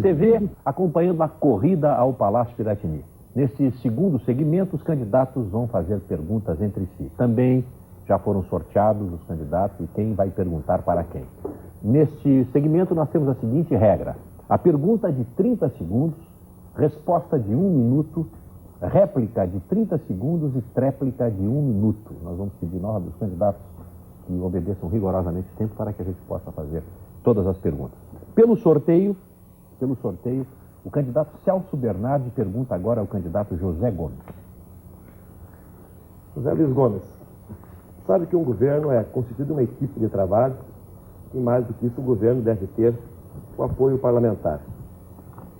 TV acompanhando a corrida ao Palácio Piratini. Neste segundo segmento, os candidatos vão fazer perguntas entre si. Também já foram sorteados os candidatos e quem vai perguntar para quem. Neste segmento, nós temos a seguinte regra. A pergunta de 30 segundos, resposta de 1 minuto, réplica de 30 segundos e tréplica de 1 minuto. Nós vamos pedir nós dos candidatos que obedeçam rigorosamente o tempo para que a gente possa fazer todas as perguntas. Pelo sorteio, o candidato Celso Bernardi pergunta agora ao candidato José Gomes. José Luiz Gomes, sabe que um governo é constituído uma equipe de trabalho e mais do que isso o governo deve ter o apoio parlamentar.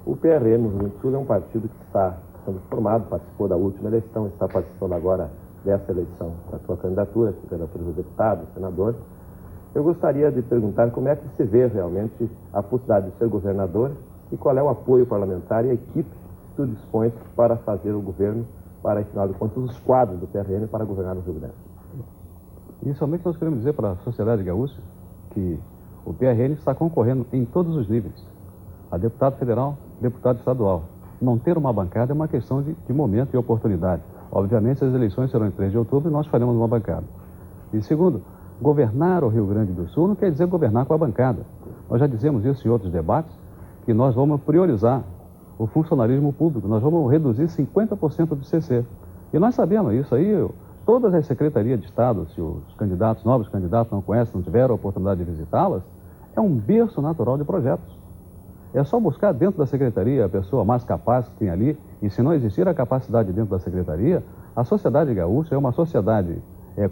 O PRN no Rio Grande do Sul é um partido que está sendo formado, participou da última eleição, está participando agora dessa eleição da sua candidatura a deputado, senador. Eu gostaria de perguntar como é que se vê realmente a possibilidade de ser governador e qual é o apoio parlamentar e a equipe que tu dispões para fazer o governo, para, afinal de contas, os quadros do PRN para governar o Rio Grande. Inicialmente, nós queremos dizer para a sociedade gaúcha que o PRN está concorrendo em todos os níveis, a deputado federal, deputado estadual. Não ter uma bancada é uma questão de momento e oportunidade. Obviamente, as eleições serão em 3 de outubro e nós faremos uma bancada. E segundo, governar o Rio Grande do Sul não quer dizer governar com a bancada. Nós já dizemos isso em outros debates, que nós vamos priorizar o funcionalismo público, nós vamos reduzir 50% do CC. E nós sabemos isso aí, todas as secretarias de Estado, se os candidatos, novos candidatos não conhecem, não tiveram a oportunidade de visitá-las, é um berço natural de projetos. É só buscar dentro da secretaria a pessoa mais capaz que tem ali, e se não existir a capacidade dentro da secretaria, a sociedade gaúcha é uma sociedade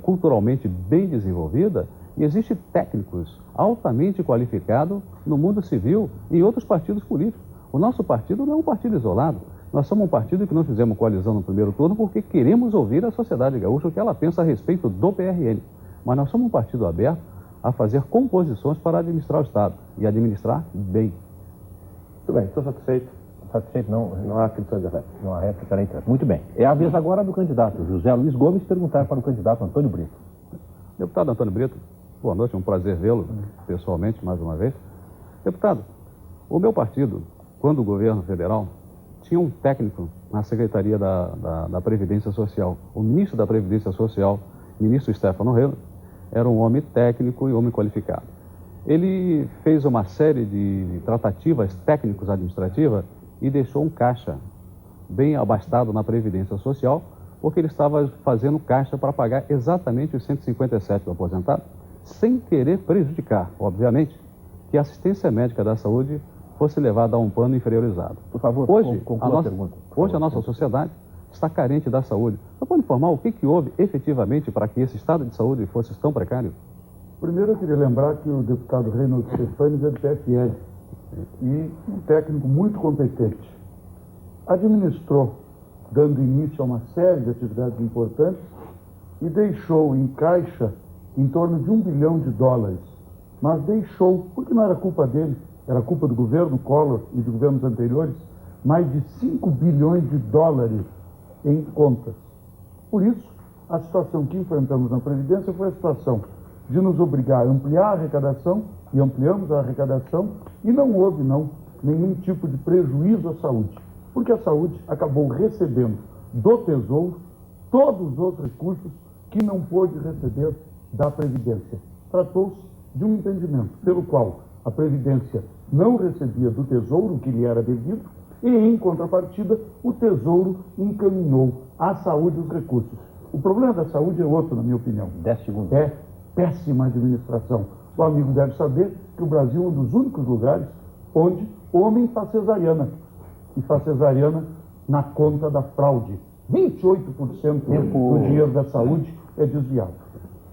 culturalmente bem desenvolvida e existem técnicos altamente qualificados no mundo civil e em outros partidos políticos. O nosso partido não é um partido isolado. Nós somos um partido que não fizemos coalizão no primeiro turno porque queremos ouvir a sociedade gaúcha o que ela pensa a respeito do PRN. Mas nós somos um partido aberto a fazer composições para administrar o Estado e administrar bem. Muito bem, estou satisfeito. Satisfeito? Não há questão de réplica. Não há réplica nem tanto. Muito bem. É a vez agora do candidato José Luiz Gomes perguntar para o candidato Antônio Brito. Deputado Antônio Brito, boa noite, é um prazer vê-lo pessoalmente mais uma vez. Deputado, o meu partido, quando o governo federal, tinha um técnico na Secretaria da Previdência Social. O ministro da Previdência Social, ministro Stefano Relo, era um homem técnico e homem qualificado. Ele fez uma série de tratativas técnicos administrativas e deixou um caixa bem abastado na Previdência Social, porque ele estava fazendo caixa para pagar exatamente os 157 do aposentado, sem querer prejudicar, obviamente, que a assistência médica da saúde fosse levada a um plano inferiorizado. Por favor, hoje, conclua a pergunta. Hoje a nossa sociedade está carente da saúde. Você pode informar o que houve efetivamente para que esse estado de saúde fosse tão precário? Primeiro eu queria lembrar que o deputado Reinaldo Stefanes é do PFL e um técnico muito competente. Administrou, dando início a uma série de atividades importantes e deixou em caixa em torno de $1 bilhão, mas deixou, porque não era culpa dele, era culpa do governo Collor e de governos anteriores, mais de $5 bilhões em contas. Por isso, a situação que enfrentamos na Previdência foi a situação de nos obrigar a ampliar a arrecadação, e ampliamos a arrecadação, e não houve, nenhum tipo de prejuízo à saúde, porque a saúde acabou recebendo do Tesouro todos os outros recursos que não pôde receber da Previdência. Tratou-se de um entendimento pelo qual a Previdência não recebia do Tesouro o que lhe era devido, e, em contrapartida, o Tesouro encaminhou à saúde os recursos. O problema da saúde é outro, na minha opinião. 10 segundos. É péssima administração. O amigo deve saber que o Brasil é um dos únicos lugares onde o homem faz cesariana. E faz cesariana na conta da fraude. 28% do dinheiro da saúde é desviado.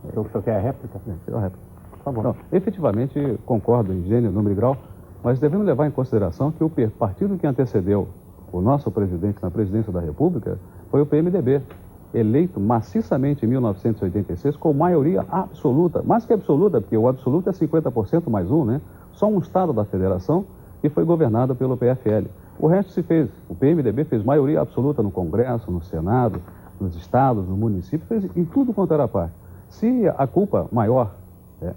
O senhor quer a réplica? A réplica. Tá bom. Não, efetivamente, concordo em gênero, número e grau, mas devemos levar em consideração que o partido que antecedeu o nosso presidente na presidência da República foi o PMDB, eleito maciçamente em 1986 com maioria absoluta, mais que absoluta, porque o absoluto é 50% mais um, né? Só um estado da federação que foi governado pelo PFL. O resto se fez. O PMDB fez maioria absoluta no Congresso, no Senado, nos estados, no município, fez em tudo quanto era parte. Se a culpa maior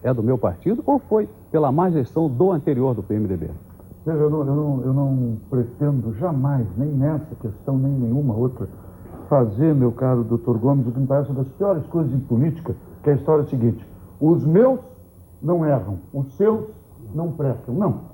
é do meu partido ou foi pela má gestão do anterior do PMDB? Veja, eu não pretendo jamais, nem nessa questão, nem nenhuma outra, fazer, meu caro doutor Gomes, o que me parece uma das piores coisas em política, que é a história seguinte: os meus não erram, os seus não prestam. Não.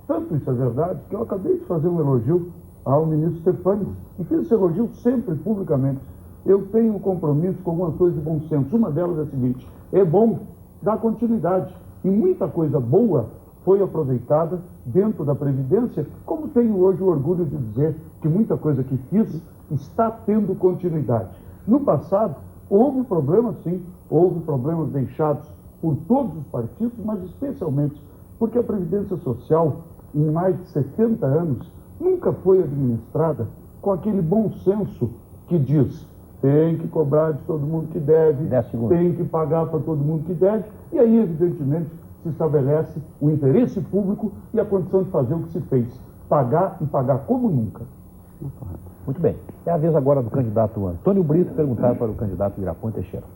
Tanto isso é verdade que eu acabei de fazer um elogio ao ministro Stefanes, e fiz esse elogio sempre publicamente. Eu tenho um compromisso com algumas coisas de bom senso. Uma delas é a seguinte: é bom dar continuidade. E muita coisa boa foi aproveitada dentro da Previdência, como tenho hoje o orgulho de dizer que muita coisa que fiz está tendo continuidade. No passado, houve problemas, sim, houve problemas deixados por todos os partidos, mas especialmente porque a Previdência Social, em mais de 70 anos, nunca foi administrada com aquele bom senso que diz: tem que cobrar de todo mundo que deve, tem que pagar para todo mundo que deve, e aí, evidentemente, se estabelece o interesse público e a condição de fazer o que se fez: pagar e pagar como nunca. Muito bem. É a vez agora do candidato Antônio Brito perguntar para o candidato Irapon Teixeira.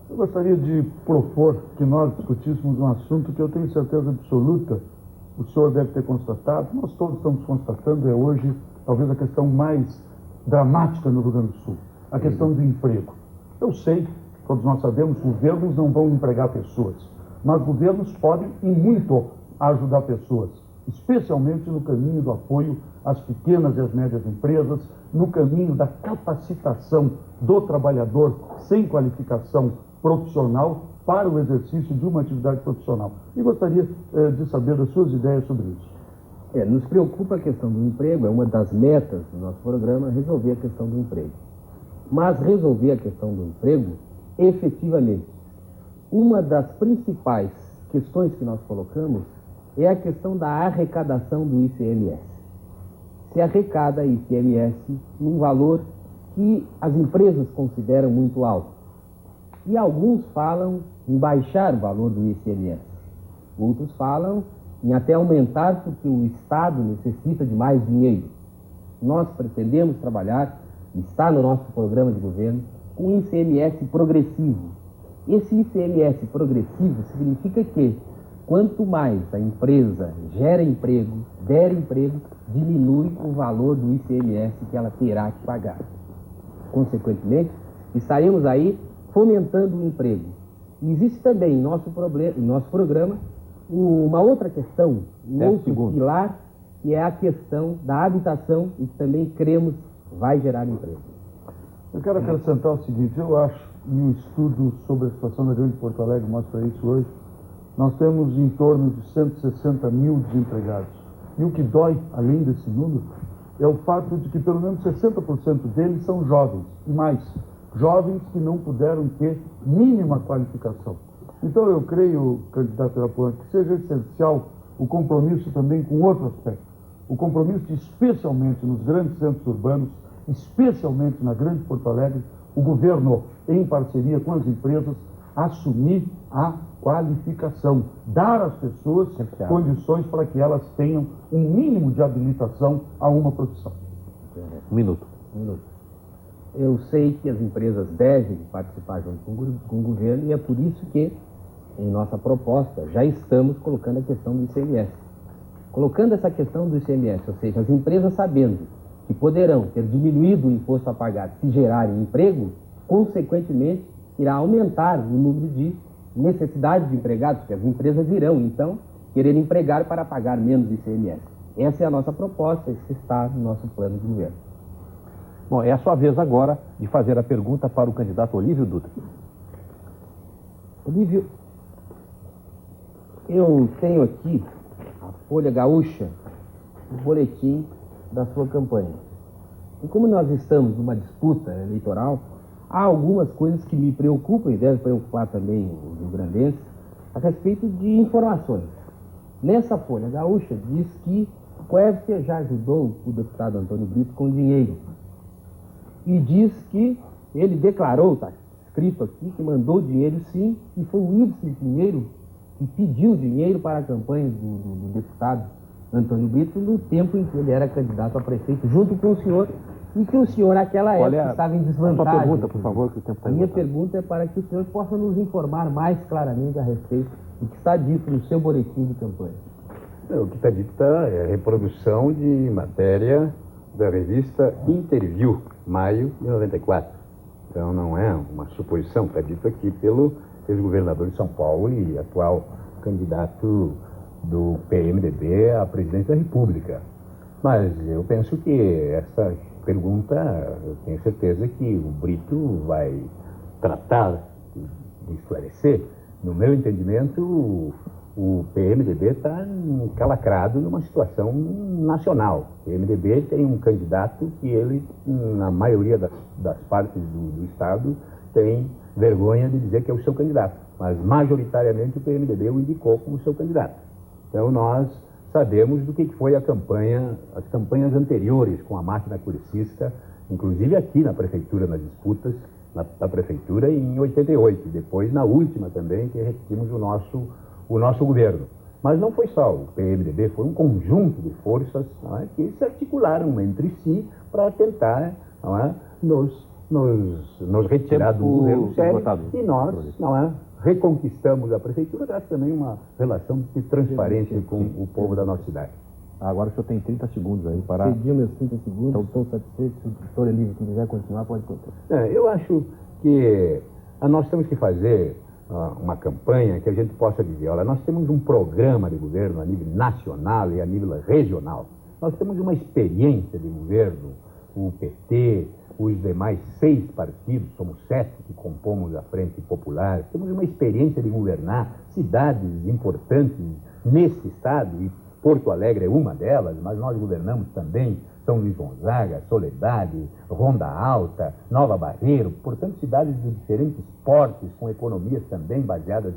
Eu gostaria de propor que nós discutíssemos um assunto que eu tenho certeza absoluta o senhor deve ter constatado, nós todos estamos constatando, é hoje talvez a questão mais dramática no Rio Grande do Sul, a questão do emprego. Eu sei, todos nós sabemos, governos não vão empregar pessoas, mas governos podem e muito ajudar pessoas, especialmente no caminho do apoio às pequenas e às médias empresas, no caminho da capacitação do trabalhador sem qualificação profissional para o exercício de uma atividade profissional. E gostaria de saber das suas ideias sobre isso. Nos preocupa a questão do emprego, é uma das metas do nosso programa, resolver a questão do emprego. Mas resolver a questão do emprego, efetivamente, uma das principais questões que nós colocamos é a questão da arrecadação do ICMS. Se arrecada ICMS num valor que as empresas consideram muito alto. E alguns falam em baixar o valor do ICMS. Outros falam em até aumentar porque o Estado necessita de mais dinheiro. Nós pretendemos trabalhar, está no nosso programa de governo, com ICMS progressivo. Esse ICMS progressivo significa que quanto mais a empresa gera emprego, der emprego, diminui o valor do ICMS que ela terá que pagar. Consequentemente, estaremos aí fomentando o emprego. E existe também em nosso programa uma outra questão, um outro pilar, que é a questão da habitação e que também cremos vai gerar emprego. Eu quero acrescentar o seguinte: eu acho, e o estudo sobre a situação da Grande Porto Alegre mostra isso hoje, nós temos em torno de 160 mil desempregados. E o que dói, além desse número, é o fato de que pelo menos 60% deles são jovens, e mais, jovens que não puderam ter mínima qualificação. Então eu creio, candidato Irapon, que seja essencial o compromisso também com outro aspecto. O compromisso de, especialmente nos grandes centros urbanos, especialmente na Grande Porto Alegre, o governo, em parceria com as empresas, assumir a qualificação, dar às pessoas condições para que elas tenham um mínimo de habilitação a uma profissão. Um minuto. Eu sei que as empresas devem participar junto com o governo e é por isso que, em nossa proposta, já estamos colocando a questão do ICMS. Colocando essa questão do ICMS, ou seja, as empresas sabendo que poderão ter diminuído o imposto a pagar se gerarem emprego, consequentemente, irá aumentar o número de necessidade de empregados, porque as empresas irão, então, querer empregar para pagar menos ICMS. Essa é a nossa proposta, isso está no nosso plano de governo. Bom, é a sua vez agora de fazer a pergunta para o candidato Olívio Dutra. Olívio, eu tenho aqui a Folha Gaúcha, o boletim da sua campanha. E como nós estamos numa disputa eleitoral, há algumas coisas que me preocupam e devem preocupar também os rio-grandenses a respeito de informações. Nessa Folha Gaúcha diz que o Quércia já ajudou o deputado Antônio Brito com dinheiro. E diz que ele declarou, está escrito aqui, que mandou dinheiro sim, e foi o Ibsen Pinheiro que pediu dinheiro para a campanha do deputado Antônio Brito no tempo em que ele era candidato a prefeito, junto com o senhor, e que o senhor naquela época estava em desvantagem. A sua pergunta, por favor, que o tempo está esgotado. A minha pergunta é para que o senhor possa nos informar mais claramente a respeito do que está dito no seu boletim de campanha. O que está dito é a reprodução de matéria da revista Interview, maio de 94. Então não é uma suposição, está dito aqui pelo ex-governador de São Paulo e atual candidato do PMDB à presidência da República. Mas eu penso que essa pergunta, eu tenho certeza que o Brito vai tratar de esclarecer. No meu entendimento, o PMDB está encalacrado numa situação nacional. O PMDB tem um candidato que ele, na maioria das partes do Estado, tem vergonha de dizer que é o seu candidato. Mas, majoritariamente, o PMDB o indicou como seu candidato. Então, nós sabemos do que foi a campanha, as campanhas anteriores com a máquina cursista, inclusive aqui na Prefeitura, nas disputas da Prefeitura em 88, depois na última também, que repetimos o nosso governo. Mas não foi só o PMDB, foi um conjunto de forças, não é, que se articularam entre si para tentar, não é, nos retirar do governo sério, e nós, não é, reconquistamos a Prefeitura, graças também a uma relação de transparência com o povo da nossa cidade. Agora o senhor tem 30 segundos aí para... Pediu meus 30 segundos, estou satisfeito. Se o doutor Elívio quiser continuar, pode continuar. Eu acho que nós temos que fazer uma campanha que a gente possa dizer, olha, nós temos um programa de governo a nível nacional e a nível regional. Nós temos uma experiência de governo, o PT, os demais 6 partidos, somos 7 que compomos a Frente Popular, temos uma experiência de governar cidades importantes nesse estado, e Porto Alegre é uma delas, mas nós governamos também São Luís Gonzaga, Soledade, Ronda Alta, Nova Barreiro, portanto cidades de diferentes portes, com economias também baseadas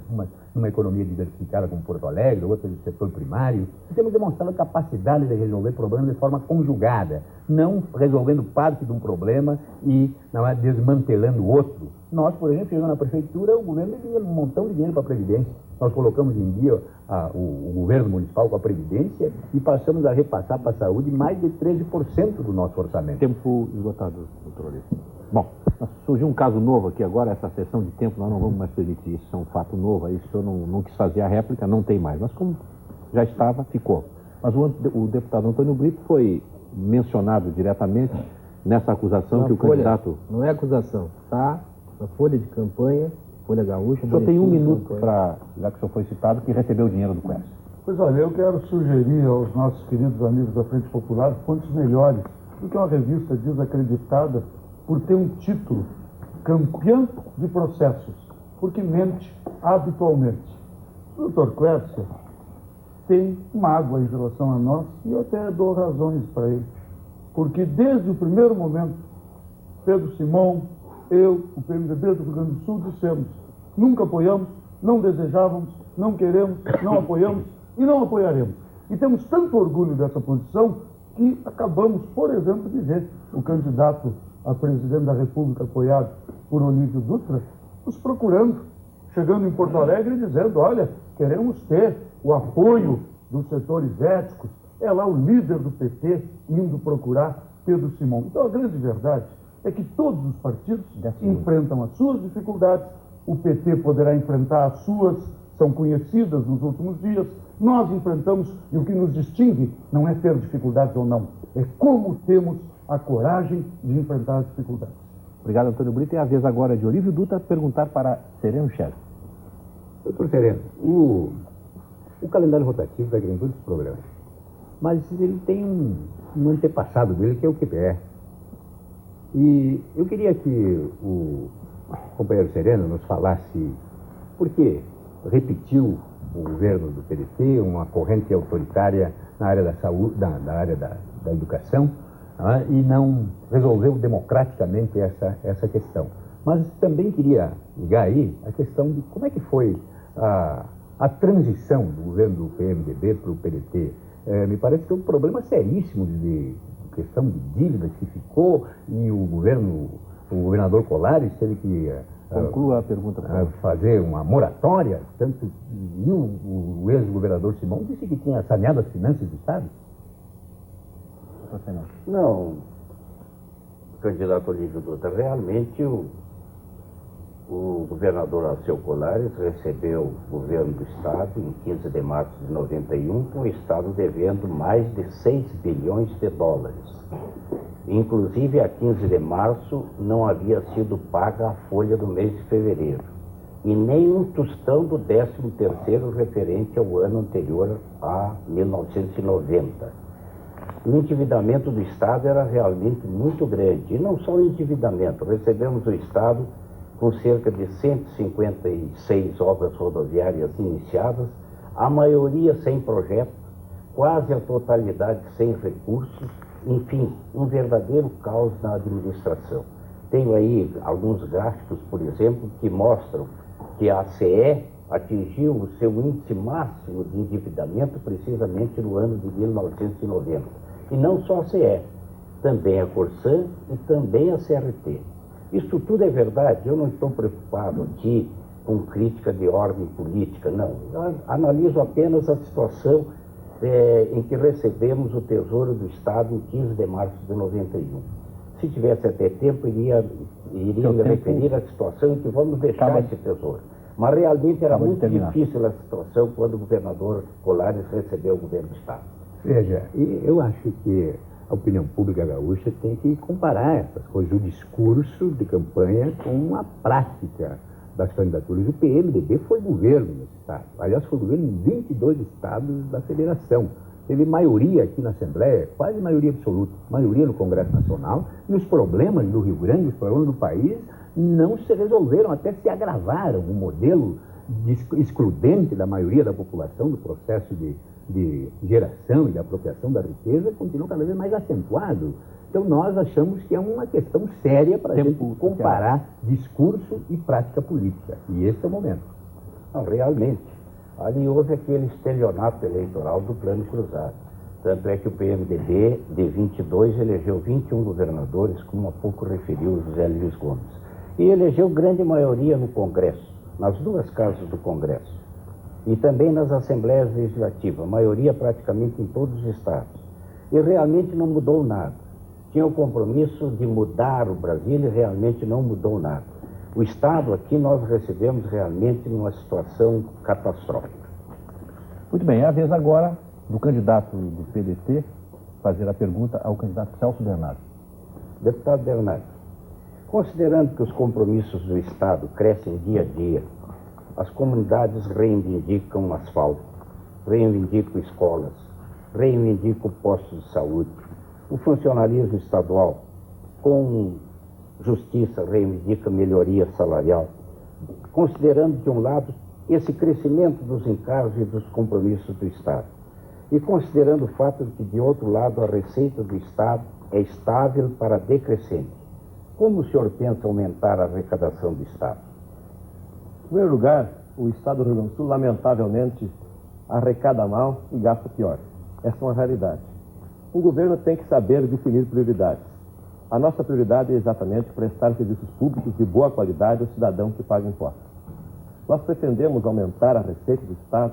numa economia diversificada como Porto Alegre, outra do setor primário. E temos demonstrado a capacidade de resolver problemas de forma conjugada, não resolvendo parte de um problema e não é desmantelando o outro. Nós, por exemplo, chegando na prefeitura, o governo tinha um montão de dinheiro para a Previdência. Nós colocamos em dia o governo municipal com a Previdência e passamos a repassar para a saúde mais de 13% do nosso orçamento. Tempo esgotado, doutor Olívio. Bom, surgiu um caso novo aqui agora, essa sessão de tempo, nós não vamos mais permitir isso, é um fato novo, aí o senhor não quis fazer a réplica, não tem mais, mas como já estava, ficou. Mas o deputado Antônio Brito foi mencionado diretamente nessa acusação que o candidato... Não é acusação, está na folha de campanha, Folha Gaúcha... O senhor tem 1 minuto para, já que o senhor foi citado, que recebeu o dinheiro do Quest. Pois olha, eu quero sugerir aos nossos queridos amigos da Frente Popular fontes melhores do que uma revista desacreditada por ter um título campeão de processos, porque mente habitualmente. O doutor Quercia tem mágoa em relação a nós e eu até dou razões para ele, porque desde o primeiro momento, Pedro Simão, eu, o PMDB do Rio Grande do Sul, dissemos: nunca apoiamos, não desejávamos, não queremos, não apoiamos e não apoiaremos. E temos tanto orgulho dessa posição que acabamos, por exemplo, de ver o candidato a presidente da República, apoiado por Olívio Dutra, nos procurando, chegando em Porto Alegre e dizendo: olha, queremos ter o apoio dos setores éticos. É lá o líder do PT indo procurar Pedro Simão. Então a grande verdade é que todos os partidos enfrentam as suas dificuldades, o PT poderá enfrentar as suas, são conhecidas nos últimos dias, nós enfrentamos, e o que nos distingue não é ter dificuldades ou não, é como temos a coragem de enfrentar as dificuldades. Obrigado, Antônio Brito. É a vez agora de Olívio Dutra perguntar para Sereno Scherer. Doutor Sereno, o calendário rotativo vai ganhando todos os programas, mas ele tem um antepassado dele que é o QPR. E eu queria que o companheiro Sereno nos falasse por que repetiu o governo do PDT, uma corrente autoritária na área da saúde, na área da educação, e não resolveu democraticamente essa questão. Mas também queria ligar aí a questão de como é que foi a transição do governo do PMDB para o PDT. Me parece que é um problema seríssimo de questão de dívidas que ficou, e o governador Colares teve que conclua a pergunta, fazer uma moratória, tanto, e o ex-governador Simão disse que tinha saneado as finanças do Estado. Não, candidato Olívio Dutra, realmente o governador Alceu Colares recebeu o governo do Estado em 15 de março de 91, com o Estado devendo mais de 6 bilhões de dólares. Inclusive, a 15 de março não havia sido paga a folha do mês de fevereiro e nem um tostão do 13º referente ao ano anterior a 1990. O endividamento do Estado era realmente muito grande, e não só o endividamento. Recebemos o Estado com cerca de 156 obras rodoviárias iniciadas, a maioria sem projeto, quase a totalidade sem recursos, enfim, um verdadeiro caos na administração. Tenho aí alguns gráficos, por exemplo, que mostram que a CE atingiu o seu índice máximo de endividamento precisamente no ano de 1990. E não só a CE, também a Corsan e também a CRT. Isso tudo é verdade, eu não estou preocupado aqui com crítica de ordem política, não. Eu analiso apenas a situação em que recebemos o Tesouro do Estado em 15 de março de 91. Se tivesse até tempo, iria me referir à situação em que vamos deixar esse tesouro. Mas realmente era muito difícil a situação quando o governador Colares recebeu o governo do Estado. Veja, eu acho que a opinião pública gaúcha tem que comparar essas coisas, o discurso de campanha com a prática das candidaturas. O PMDB foi governo nesse estado, aliás, foi governo em 22 estados da federação. Teve maioria aqui na Assembleia, quase maioria absoluta, maioria no Congresso Nacional, e os problemas do Rio Grande, os problemas do país, não se resolveram, até se agravaram. O modelo excludente da maioria da população do processo de geração e de apropriação da riqueza continua cada vez mais acentuado. Então nós achamos que é uma questão séria para a gente comparar discurso e prática política. E esse é o momento. Não, realmente. Ali houve aquele estelionato eleitoral do Plano Cruzado. Tanto é que o PMDB, de 22, elegeu 21 governadores, como há pouco referiu o José Luiz Gomes. E elegeu grande maioria no Congresso, nas duas casas do Congresso. E também nas Assembleias Legislativas, maioria praticamente em todos os estados. E realmente não mudou nada. Tinha o compromisso de mudar o Brasil e realmente não mudou nada. O Estado aqui nós recebemos realmente numa situação catastrófica. Muito bem, é a vez agora do candidato do PDT fazer a pergunta ao candidato Celso Bernardo. Deputado Bernardo, considerando que os compromissos do Estado crescem dia a dia, as comunidades reivindicam asfalto, reivindicam escolas, reivindicam postos de saúde, o funcionalismo estadual, com justiça, reivindica melhoria salarial, considerando, de um lado, esse crescimento dos encargos e dos compromissos do Estado, e considerando o fato de que, de outro lado, a receita do Estado é estável para decrescente. Como o senhor pensa aumentar a arrecadação do Estado? Em primeiro lugar, o Estado do Rio Grande do Sul, lamentavelmente, arrecada mal e gasta pior. Essa é uma realidade. O governo tem que saber definir prioridades. A nossa prioridade é exatamente prestar serviços públicos de boa qualidade ao cidadão que paga impostos. Nós pretendemos aumentar a receita do Estado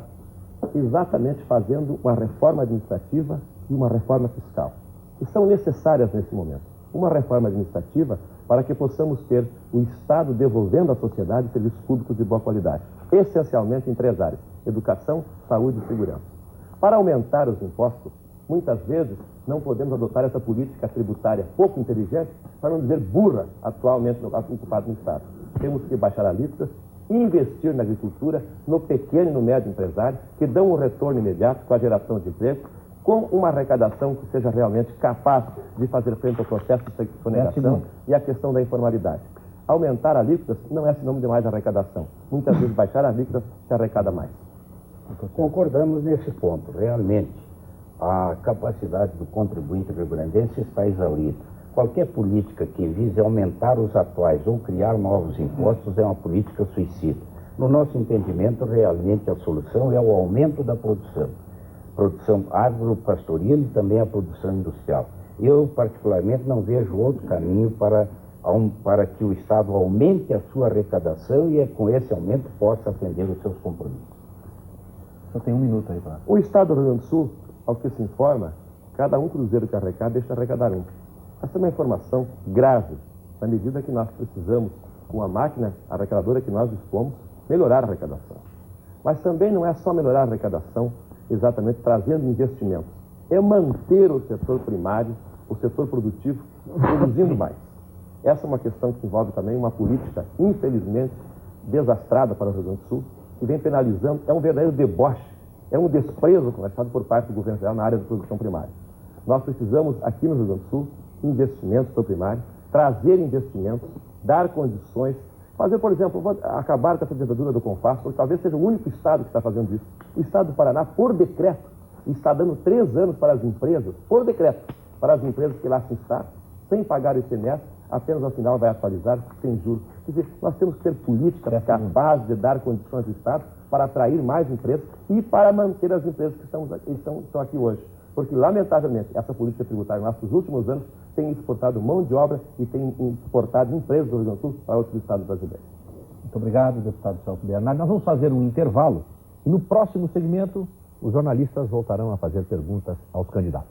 exatamente fazendo uma reforma administrativa e uma reforma fiscal, que são necessárias nesse momento. Uma reforma administrativa para que possamos ter o Estado devolvendo à sociedade serviços públicos de boa qualidade, essencialmente em três áreas: educação, saúde e segurança. Para aumentar os impostos, muitas vezes não podemos adotar essa política tributária pouco inteligente, para não dizer burra, atualmente ocupada no Estado. Temos que baixar alíquotas, investir na agricultura, no pequeno e no médio empresário, que dão um retorno imediato com a geração de emprego, com uma arrecadação que seja realmente capaz de fazer frente ao processo de sonegação e à questão da informalidade. Aumentar alíquotas não é sinônimo de mais arrecadação. Muitas vezes baixar alíquotas se arrecada mais. Concordamos nesse ponto. Realmente, a capacidade do contribuinte rio-grandense está exaurida. Qualquer política que vise aumentar os atuais ou criar novos impostos é uma política suicida. No nosso entendimento, realmente a solução é o aumento da produção agropastoril e também a produção industrial. Eu, particularmente, não vejo outro caminho para que o Estado aumente a sua arrecadação e, com esse aumento, possa atender os seus compromissos. Só tem um minuto aí para... O Estado do Rio Grande do Sul, ao que se informa, cada um cruzeiro que arrecada deixa de arrecadar um. Essa é uma informação grave, na medida que nós precisamos com a máquina arrecadadora que nós dispomos, melhorar a arrecadação. Mas também não é só melhorar a arrecadação, exatamente trazendo investimentos. É manter o setor primário, o setor produtivo, produzindo mais. Essa é uma questão que envolve também uma política, infelizmente, desastrada para o Rio Grande do Sul, que vem penalizando, é um verdadeiro deboche, é um desprezo começado por parte do governo federal na área da produção primária. Nós precisamos, aqui no Rio Grande do Sul, investimentos para o primário, trazer investimentos, dar condições, fazer, por exemplo, acabar com essa ditadura do CONFAS, porque talvez seja o único estado que está fazendo isso. O estado do Paraná, por decreto, está dando 3 anos para as empresas, por decreto, para as empresas que lá se instalam, sem pagar o ICMS, apenas ao final vai atualizar, sem juros. Quer dizer, nós temos que ter políticas capazes de dar condições ao Estado para atrair mais empresas e para manter as empresas que estão aqui hoje. Porque, lamentavelmente, essa política tributária, nos últimos anos, tem exportado mão de obra e tem exportado empresas do Rio Grande do Sul para outros estados brasileiros. Muito obrigado, deputado Celso Bernardo. Nós vamos fazer um intervalo e no próximo segmento os jornalistas voltarão a fazer perguntas aos candidatos.